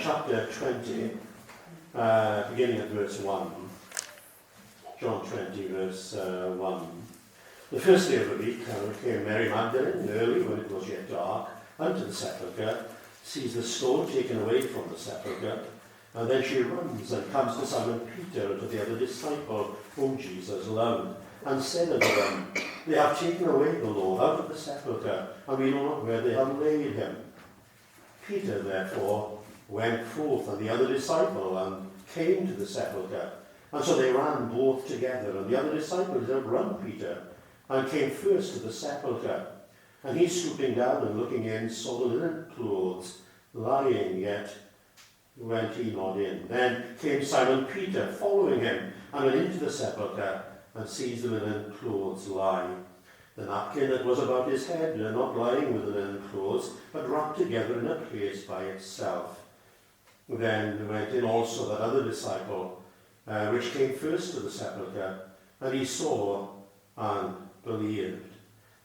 chapter 20, beginning at verse 1. John 20, verse 1. The first day of the week came Mary Magdalene, early when it was yet dark, unto the sepulchre, sees the stone taken away from the sepulchre, and then she runs and comes to Simon Peter and to the other disciple whom Jesus loved, and said unto them, They have taken away the Lord out of the sepulchre, and we know not where they have laid him. Peter therefore went forth, and the other disciple, and came to the sepulchre. And so they ran both together, and the other disciple did outrun Peter, and came first to the sepulchre. And he, stooping down and looking in, saw the linen clothes lying, yet went he not in. Then came Simon Peter, following him, and went into the sepulchre, and sees the linen clothes lie. The napkin that was about his head, not lying with the linen clothes, but wrapped together in a place by itself. Then went in also that other disciple, which came first to the sepulchre, and he saw and believed.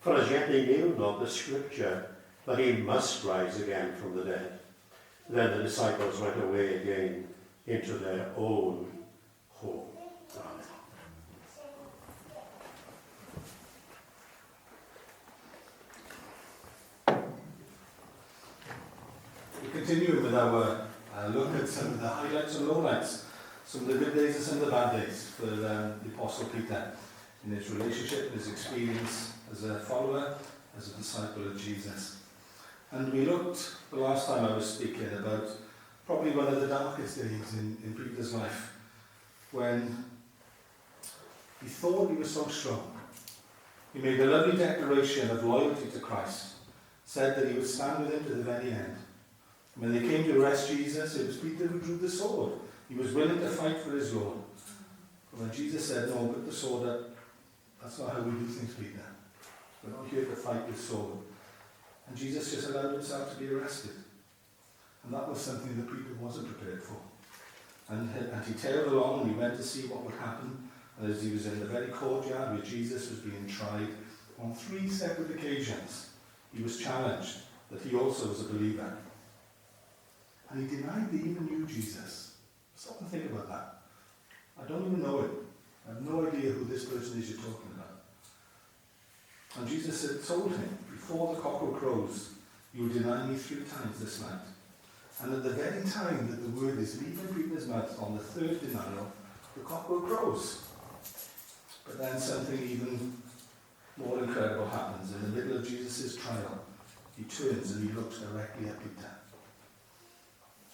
For as yet they knew not the scripture, that he must rise again from the dead. Then the disciples went away again into their own home. Amen. We continue with our look at some of the highlights and lowlights, some of the good days and some of the bad days for the Apostle Peter in his relationship, his experience as a follower, as a disciple of Jesus. And we looked, the last time I was speaking, about probably one of the darkest days in Peter's life, when he thought he was so strong. He made a lovely declaration of loyalty to Christ, said that he would stand with him to the very end. When they came to arrest Jesus, it was Peter who drew the sword. He was willing to fight for his Lord. But when Jesus said, no, put the sword up, that's not how we do things, Peter. We're not here to fight with sword. And Jesus just allowed himself to be arrested. And that was something that Peter wasn't prepared for. And he tailed along and he went to see what would happen. And as he was in the very courtyard where Jesus was being tried, on 3 separate occasions, he was challenged that he also was a believer. And he denied they even knew Jesus. Stop and think about that. I don't even know him. I have no idea who this person is you're talking about. And Jesus had told him, before the cockerel crows, you will deny me 3 times this night. And at the very time that the word is leaving Peter's mouth, on the 3rd denial, the cockerel crows. But then something even more incredible happens. In the middle of Jesus' trial, he turns and he looks directly at Peter.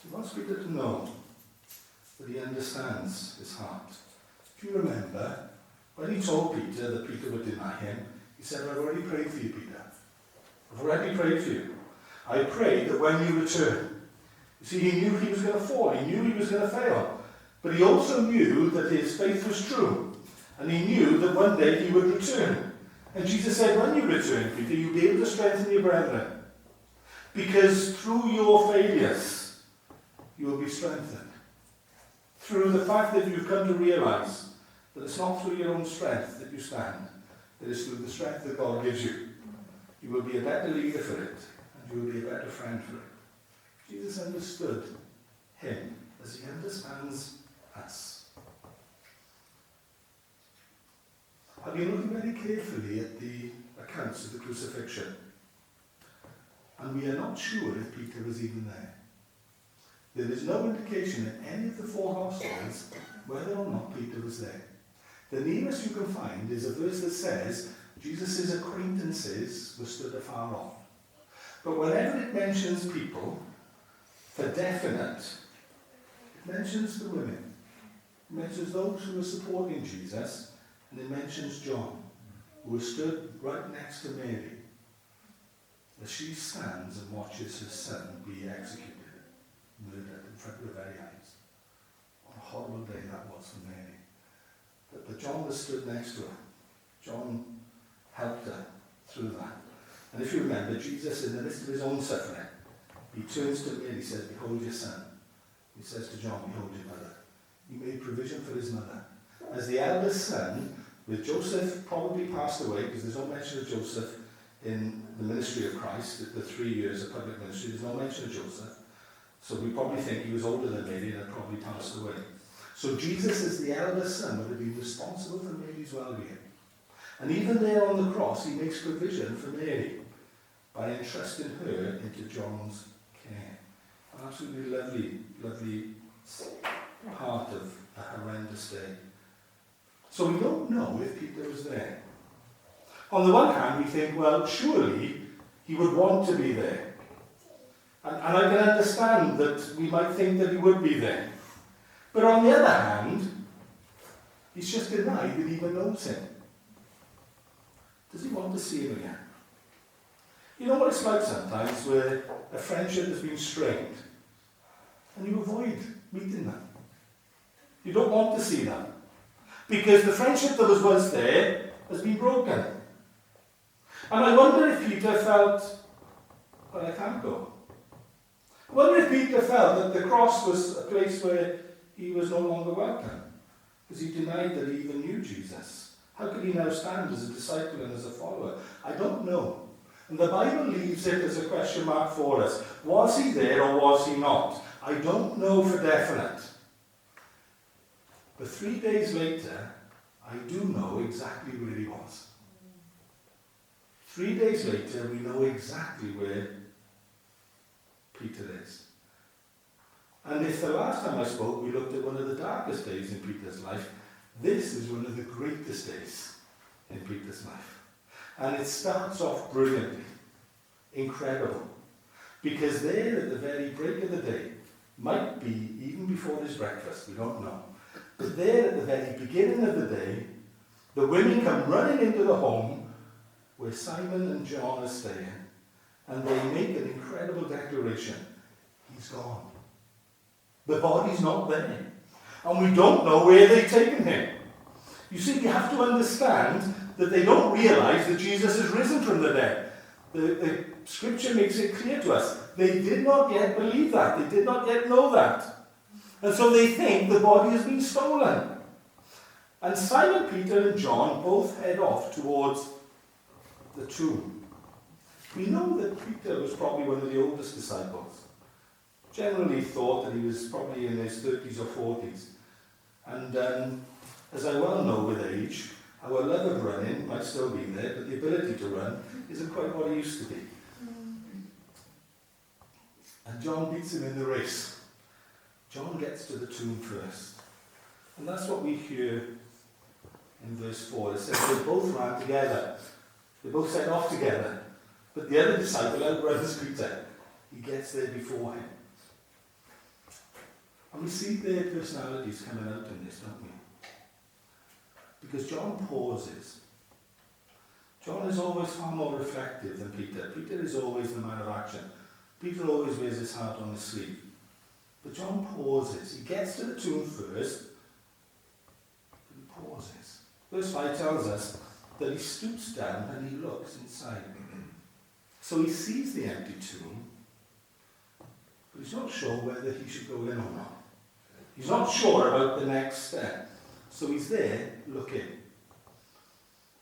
He wants Peter to know that he understands his heart. If you remember, when he told Peter that Peter would deny him, he said, I've already prayed for you, Peter. I've already prayed for you. I prayed that when you return. You see, he knew he was going to fall. He knew he was going to fail. But he also knew that his faith was true. And he knew that one day he would return. And Jesus said, when you return, Peter, you'll be able to strengthen your brethren. Because through your failures, you will be strengthened. Through the fact that you've come to realize that it's not through your own strength that you stand. It is through the strength that God gives you. You will be a better leader for it, and you will be a better friend for it. Jesus understood him as he understands us. I've been looking very carefully at the accounts of the crucifixion, and we are not sure if Peter was even there. There is no indication in any of the 4 Gospels whether or not Peter was there. The nearest you can find is a verse that says Jesus' acquaintances were stood afar off. But whenever it mentions people, for definite, it mentions the women. It mentions those who were supporting Jesus, and it mentions John, who was stood right next to Mary, as she stands and watches her son be executed, murdered in front of her very eyes. What a horrible day that was for Mary. But John was stood next to her. John helped her through that. And if you remember, Jesus, in the midst of his own suffering, he turns to Mary and says, behold your son. He says to John, behold your mother. He made provision for his mother. As the eldest son, with Joseph probably passed away, because there's no mention of Joseph in the ministry of Christ, the 3 years of public ministry, there's no mention of Joseph. So we probably think he was older than Mary and had probably passed away. So Jesus, as the eldest son, would have been responsible for Mary's well-being. And even there on the cross, he makes provision for Mary by entrusting her into John's care. An absolutely lovely, lovely part of a horrendous day. So we don't know if Peter was there. On the one hand, we think, well, surely he would want to be there. And I can understand that we might think that he would be there. But on the other hand, he's just denied that he even knows him. Does he want to see him again? You know what it's like sometimes where a friendship has been strained and you avoid meeting them. You don't want to see them because the friendship that was once there has been broken. And I wonder if Peter felt, well, I can't go. I wonder if Peter felt that the cross was a place where he was no longer welcome because he denied that he even knew Jesus. How could he now stand as a disciple and as a follower? I don't know. And the Bible leaves it as a question mark for us. Was he there or was he not? I don't know for definite. But 3 days later, I do know exactly where he was. 3 days later, we know exactly where Peter is. And if the last time I spoke, we looked at one of the darkest days in Peter's life, this is one of the greatest days in Peter's life. And it starts off brilliantly, incredible. Because there at the very break of the day, might be even before his breakfast, we don't know. But there at the very beginning of the day, the women come running into the home where Simon and John are staying, and they make an incredible declaration. He's gone. The body's not there. And we don't know where they've taken him. You see, you have to understand that they don't realize that Jesus has risen from the dead. The scripture makes it clear to us. They did not yet believe that. They did not yet know that. And so they think the body has been stolen. And Simon, Peter and John both head off towards the tomb. We know that Peter was probably one of the oldest disciples. Generally thought that he was probably in his 30s or 40s. And as I well know with age, our love of running might still be there, but the ability to run isn't quite what it used to be. And John beats him in the race. John gets to the tomb first. And that's what we hear in verse 4. It says they both ran together. They both set off together. But the other disciple outruns Peter. He gets there before him. And we see their personalities coming out in this, don't we? Because John pauses. John is always far more reflective than Peter. Peter is always the man of action. Peter always wears his heart on his sleeve. But John pauses. He gets to the tomb first, but he pauses. Verse 5 tells us that he stoops down and he looks inside. So he sees the empty tomb, but he's not sure whether he should go in or not. He's not sure about the next step. So he's there looking.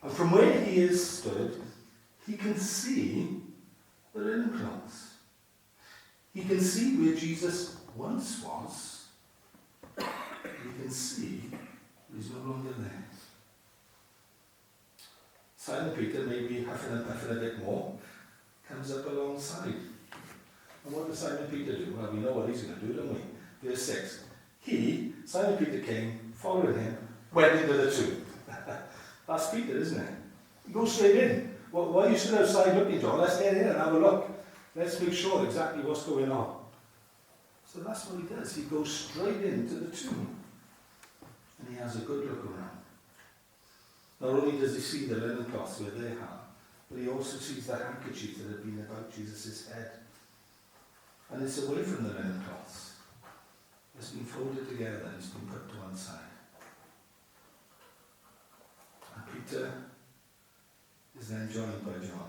And from where he is stood, he can see the linen cloths. He can see where Jesus once was. He can see he's no longer there. Simon Peter, maybe huffing and puffing a bit more, comes up alongside. And what does Simon Peter do? Well, we know what he's going to do, don't we? Verse 6. Simon Peter came, followed him, went into the tomb. That's Peter, isn't it? He goes straight in. Well, why are you sitting outside looking, John? Let's get in and have a look. Let's make sure exactly what's going on. So that's what he does. He goes straight into the tomb. And he has a good look around. Not only does he see the linen cloths where they are, but he also sees the handkerchief that had been about Jesus' head. And it's away from the linen cloths. It's been folded together and it's been put to one side. And Peter is then joined by John.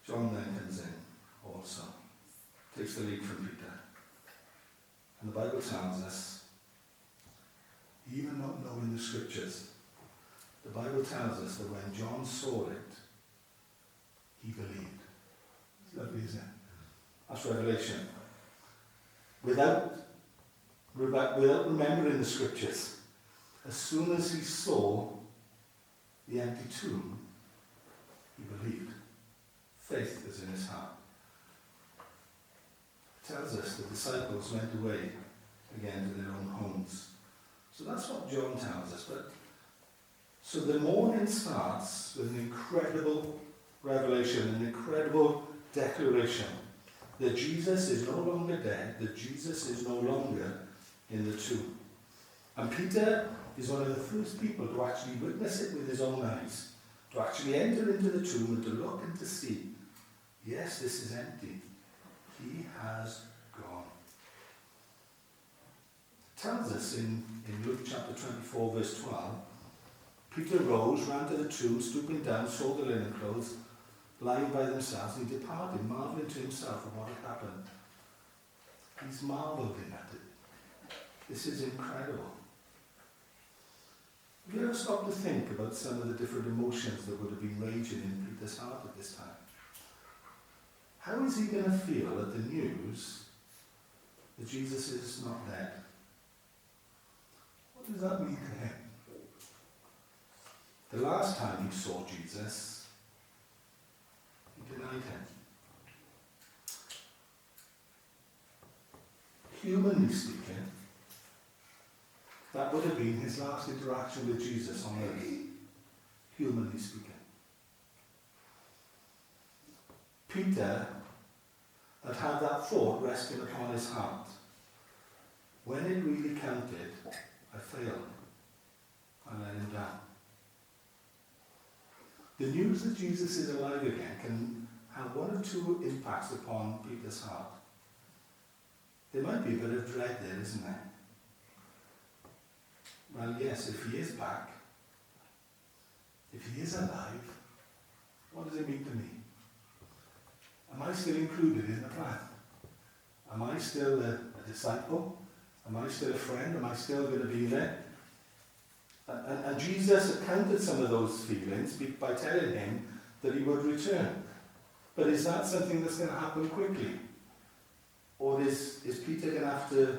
John then comes in also, takes the lead from Peter. And the Bible tells us, even not knowing the scriptures, the Bible tells us that when John saw it, he believed. It's lovely, isn't it? That's revelation. Without remembering the scriptures, as soon as he saw the empty tomb, he believed. Faith was in his heart. It tells us the disciples went away again to their own homes. So that's what John tells us. So the morning starts with an incredible revelation, an incredible declaration that Jesus is no longer dead, that Jesus is no longer in the tomb. And Peter is one of the first people to actually witness it with his own eyes, to actually enter into the tomb and to look and to see, yes, this is empty. He has gone. It tells us in Luke chapter 24, verse 12, Peter rose, ran to the tomb, stooping down, saw the linen clothes lying by themselves, and he departed, marveling to himself at what had happened. He's marveling at it. This is incredible. Have you ever stopped to think about some of the different emotions that would have been raging in Peter's heart at this time? How is he going to feel at the news that Jesus is not dead? What does that mean to him? The last time he saw Jesus, he denied him. Humanly speaking, that would have been his last interaction with Jesus on earth, humanly speaking. Peter had had that thought resting upon his heart. When it really counted, I failed. I let him down. The news that Jesus is alive again can have one or two impacts upon Peter's heart. There might be a bit of dread there, isn't there? Well, yes, if he is back, if he is alive, what does it mean to me? Am I still included in the plan? Am I still a disciple? Am I still a friend? Am I still going to be there? And Jesus accounted some of those feelings by telling him that he would return. But is that something that's going to happen quickly? Or is Peter going to have to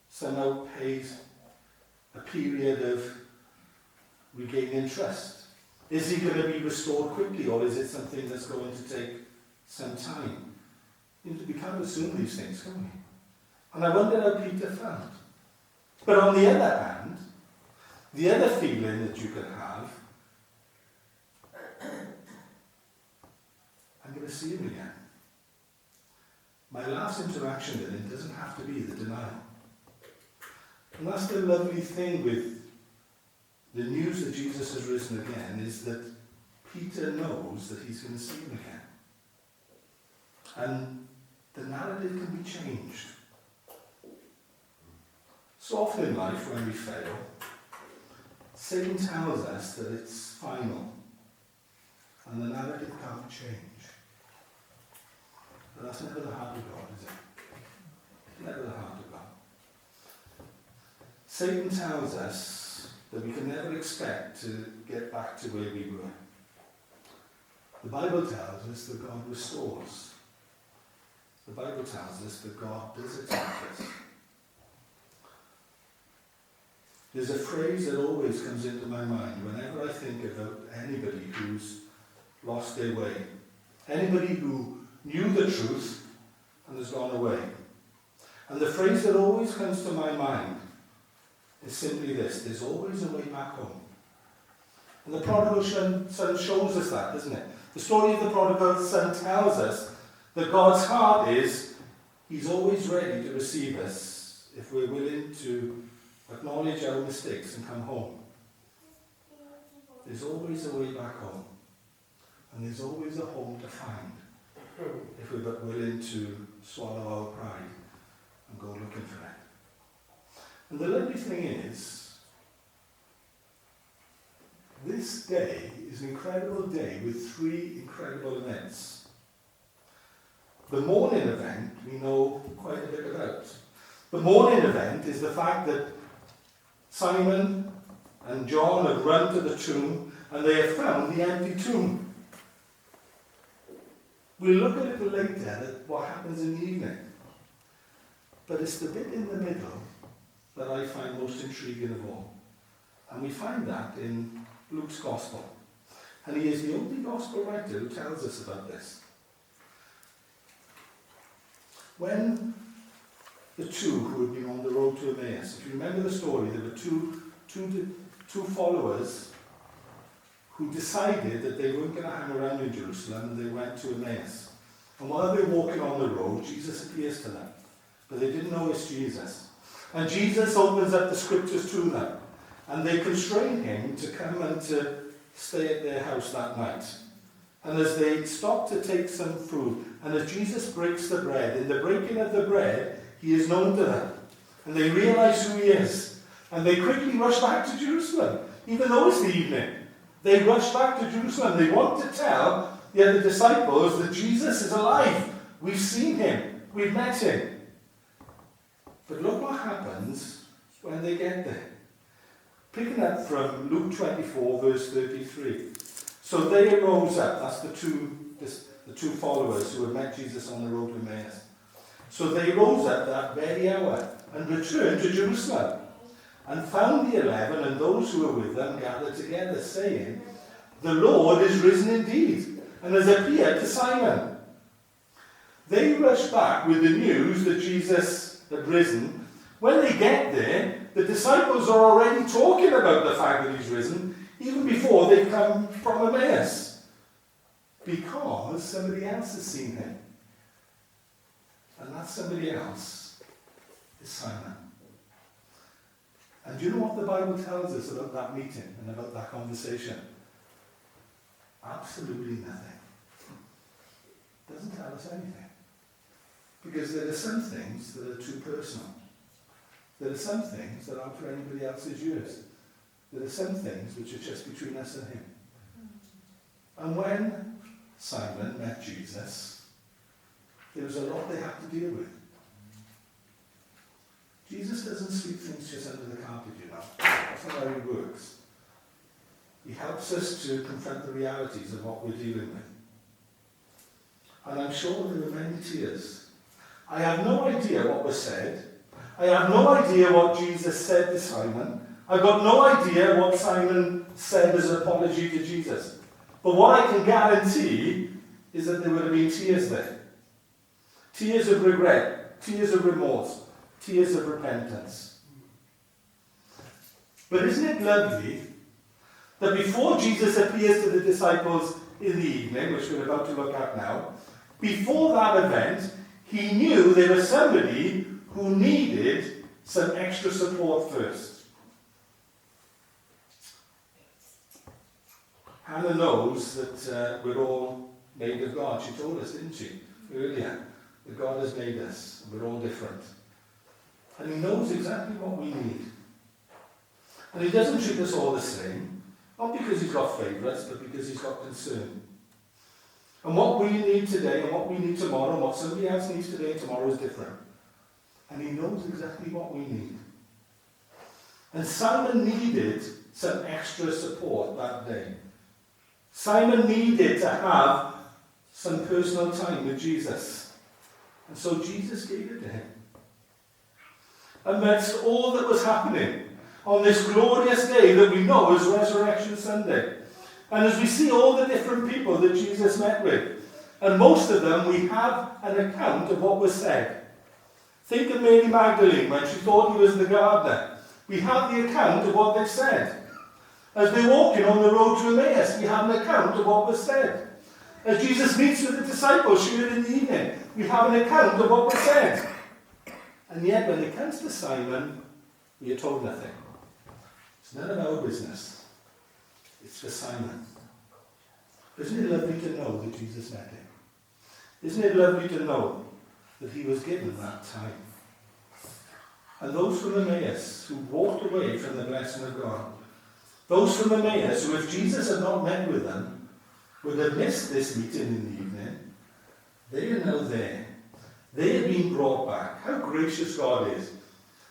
somehow pay a period of regaining trust? Is he going to be restored quickly, or is it something that's going to take some time? We can't assume these things, can we? And I wonder how Peter felt. But on the other hand, the other feeling that you can have, I'm going to see him again. My last interaction with him doesn't have to be the denial. And that's the lovely thing with the news that Jesus has risen again, is that Peter knows that he's going to see him again. And the narrative can be changed. So often in life, when we fail, Satan tells us that it's final, and the narrative can't change. But that's never the heart of God, is it? Never the heart of God. Satan tells us that we can never expect to get back to where we were. The Bible tells us that God restores. The Bible tells us that God does attack us. There's a phrase that always comes into my mind whenever I think about anybody who's lost their way. Anybody who knew the truth and has gone away. And the phrase that always comes to my mind is simply this: there's always a way back home. And the prodigal son shows us that, doesn't it? The story of the prodigal son tells us that God's heart is, he's always ready to receive us if we're willing to acknowledge our mistakes and come home. There's always a way back home. And there's always a home to find if we're but willing to swallow our pride and go looking for it. And the lovely thing is, this day is an incredible day with three incredible events. The morning event we know quite a bit about. The morning event is the fact that Simon and John have run to the tomb and they have found the empty tomb. We'll look a little later at what happens in the evening. But it's the bit in the middle that I find most intriguing of all. And we find that in Luke's Gospel. And he is the only Gospel writer who tells us about this. When the two who had been on the road to Emmaus, if you remember the story, there were two followers who decided that they weren't going to hang around in Jerusalem, and they went to Emmaus. And while they were walking on the road, Jesus appears to them. But they didn't know it's Jesus. And Jesus opens up the scriptures to them. And they constrain him to come and to stay at their house that night. And as they stop to take some food, and as Jesus breaks the bread, in the breaking of the bread, he is known to them. And they realize who he is. And they quickly rush back to Jerusalem, even though it's the evening. They rush back to Jerusalem. They want to tell the other disciples that Jesus is alive. We've seen him. We've met him. But look what happens when they get there. Picking up from Luke 24, verse 33. So they arose up. That's the two followers who had met Jesus on the road to Emmaus. So they rose up that very hour and returned to Jerusalem, and found the 11 and those who were with them gathered together, saying, "The Lord is risen indeed, and has appeared to Simon." They rushed back with the news that Jesus had risen. When they get there, the disciples are already talking about the fact that he's risen, even before they come from Emmaus, because somebody else has seen him. And that somebody else is Simon. And do you know what the Bible tells us about that meeting and about that conversation? Absolutely nothing. It doesn't tell us anything. Because there are some things that are too personal. There are some things that aren't for anybody else's ears. There are some things which are just between us and him. And when Simon met Jesus, there was a lot they had to deal with. Jesus doesn't sweep things just under the carpet, you know. That's not how he works. He helps us to confront the realities of what we're dealing with. And I'm sure there were many tears. I have no idea what was said. I have no idea what Jesus said to Simon. I've got no idea what Simon said as an apology to Jesus. But what I can guarantee is that there would have been tears there. Tears of regret, tears of remorse, tears of repentance. But isn't it lovely that before Jesus appears to the disciples in the evening, which we're about to look at now, before that event, he knew there was somebody who needed some extra support first. Hannah knows that we're all made of God. She told us, didn't she, earlier, that God has made us. We're all different. And he knows exactly what we need. And he doesn't treat us all the same, not because he's got favourites, but because he's got concern. And what we need today and what we need tomorrow and what somebody else needs today and tomorrow is different. And he knows exactly what we need. And Simon needed some extra support that day. Simon needed to have some personal time with Jesus. And so Jesus gave it to him. Amidst all that was happening on this glorious day that we know as Resurrection Sunday. And as we see all the different people that Jesus met with, and most of them we have an account of what was said. Think of Mary Magdalene when she thought he was the gardener. We have the account of what they said. As they're walking on the road to Emmaus, we have an account of what was said. As Jesus meets with the disciples shared in the evening, we have an account of what was said. And yet when it comes to Simon, we are told nothing. It's none of our business. It's for Simon. Isn't it lovely to know that Jesus met him? Isn't it lovely to know that he was given that time? And those from Emmaus who walked away from the blessing of God, those from Emmaus who, if Jesus had not met with them, would have missed this meeting in the evening, they are now there. They have been brought back. How gracious God is.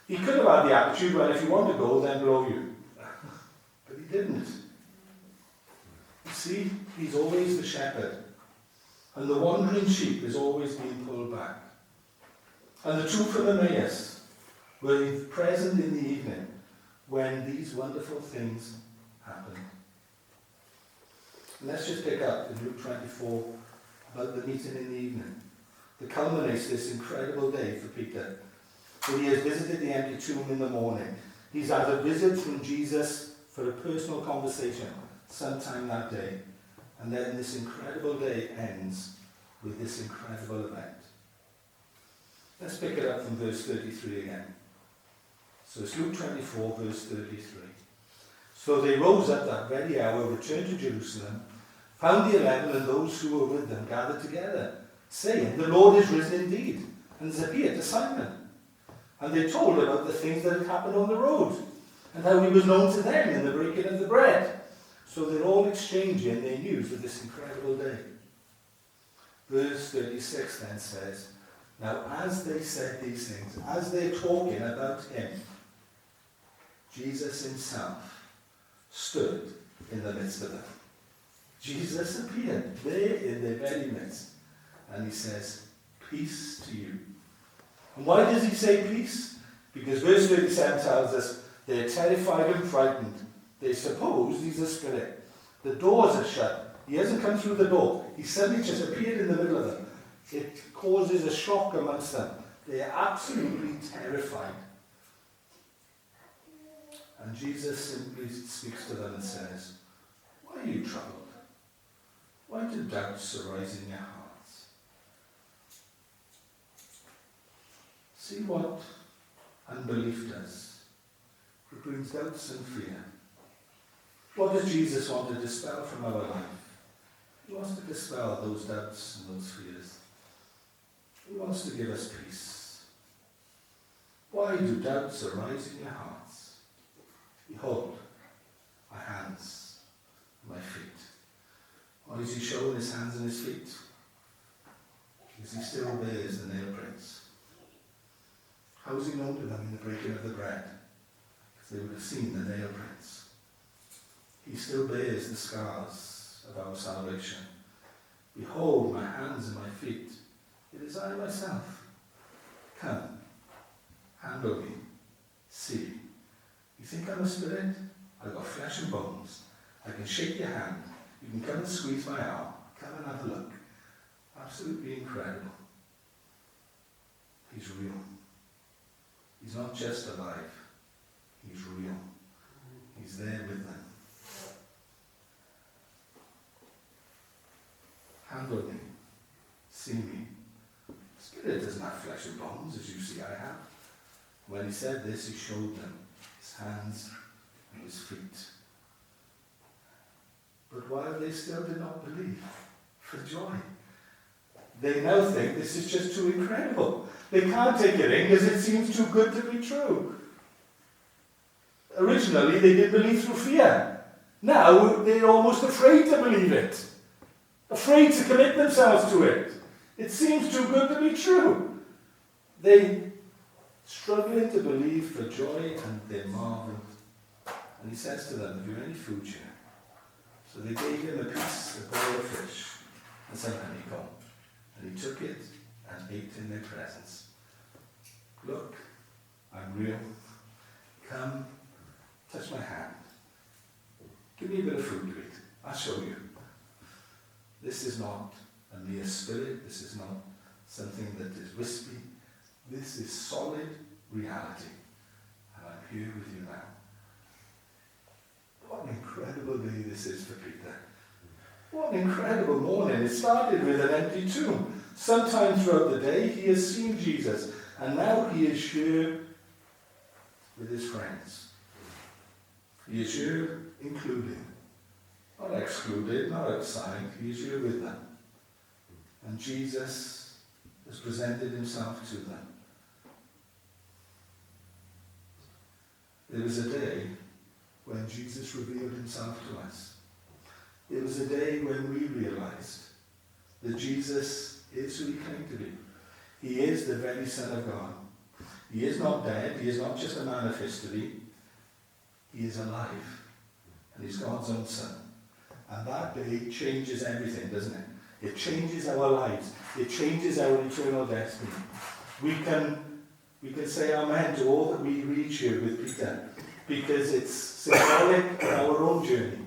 He could have had the attitude, well, if you want to go, then blow you. But he didn't. You see, he's always the shepherd. and the wandering sheep is always being pulled back. And the two from Emmaus were present in the evening when these wonderful things happened. And let's just pick up in Luke 24 about the meeting in the evening. That culminates this incredible day for Peter. When he has visited the empty tomb in the morning, he's had a visit from Jesus for a personal conversation sometime that day. And then this incredible day ends with this incredible event. Let's pick it up from verse 33 again. So it's Luke 24, verse 33. So they rose up that very hour, returned to Jerusalem, found the 11 and those who were with them gathered together, saying, "The Lord is risen indeed, and has appeared to Simon." And they told about the things that had happened on the road, and how he was known to them in the breaking of the bread. So they're all exchanging their news of this incredible day. Verse 36 then says, "Now as they said these things, as they're talking about him, Jesus himself stood in the midst of them." Jesus appeared there in their very midst. And he says, "Peace to you." And why does he say peace? Because verse 37 tells us they're terrified and frightened. They suppose he's a spirit. The doors are shut. He hasn't come through the door. He suddenly just appeared in the middle of them. It causes a shock amongst them. They are absolutely terrified. And Jesus simply speaks to them and says, "Why are you troubled? Why do doubts arise in your hearts? See what unbelief does. It brings doubts and fear. What does Jesus want to dispel from our life? He wants to dispel those doubts and those fears. He wants to give us peace. Why do doubts arise in your hearts? Behold, my hands, my feet. Why is he showing his hands and his feet? Because he still bears the nail prints. How was he known to them in the breaking of the bread? Because they would have seen the nail prints. He still bears the scars of our salvation. Behold my hands and my feet. It is I myself. Come, handle me, see. You think I'm a spirit? I've got flesh and bones. I can shake your hand. You can come and squeeze my arm. Come and have a look. Absolutely incredible. He's real. He's not just alive. He's real. He's there with them. Handle me. See me. Spirit doesn't have flesh and bones as you see I have. When he said this, he showed them his hands and his feet. But while they still did not believe, for joy, they now think this is just too incredible. They can't take it in because it seems too good to be true. Originally, they did believe through fear. Now, they're almost afraid to believe it. Afraid to commit themselves to it. It seems too good to be true. They struggling to believe for joy, and they marveled. And he says to them, "Have you any food here?" So they gave him a piece of boiled fish and some honeycomb. And he took it and ate in their presence. "Look, I'm real. Come, touch my hand. Give me a bit of food to eat. I'll show you. This is not a mere spirit. This is not something that is wispy. This is solid reality. And I'm here with you now." What an incredible day this is for Peter. What an incredible morning. It started with an empty tomb. Sometime throughout the day he has seen Jesus, and now he is here with his friends. He is here included, not excluded, not outside. He is here with them. And Jesus has presented himself to them. There was a day when Jesus revealed himself to us. It was a day when we realized that Jesus is who he claimed to be. He is the very Son of God. He is not dead. He is not just a man of history. He is alive. And he's God's own Son. And that day changes everything, doesn't it? It changes our lives. It changes our eternal destiny. We can say amen to all that we read here with Peter, because it's symbolic of our own journey.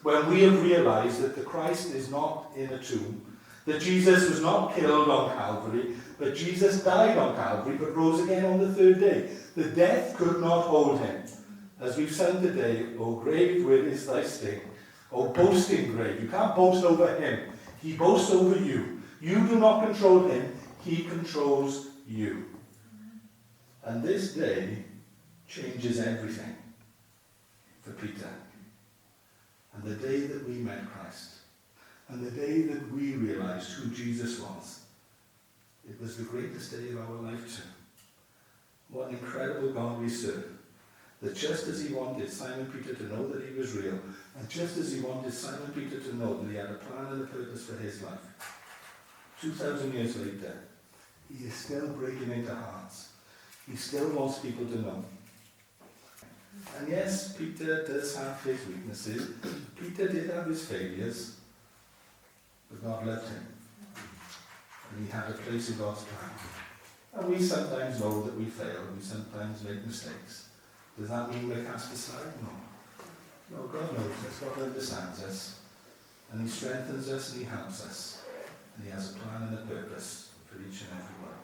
When we have realized that the Christ is not in a tomb, that Jesus was not killed on Calvary, but Jesus died on Calvary, but rose again on the third day. The death could not hold him. As we've sung today, O grave, where is thy sting? O boasting grave, you can't boast over him. He boasts over you. You do not control him, he controls you. And this day changes everything for Peter. And the day that we met Christ, and the day that we realized who Jesus was, it was the greatest day of our life too. What an incredible God we serve. That just as he wanted Simon Peter to know that he was real, and just as he wanted Simon Peter to know that he had a plan and a purpose for his life, 2,000 years later, he is still breaking into hearts. He still wants people to know. And yes, Peter does have his weaknesses. Peter did have his failures, but God loved him. And he had a place in God's plan. And we sometimes know that we fail, we sometimes make mistakes. Does that mean we're cast aside? No. No, God knows us, God understands us, and he strengthens us and he helps us. And he has a plan and a purpose for each and every one.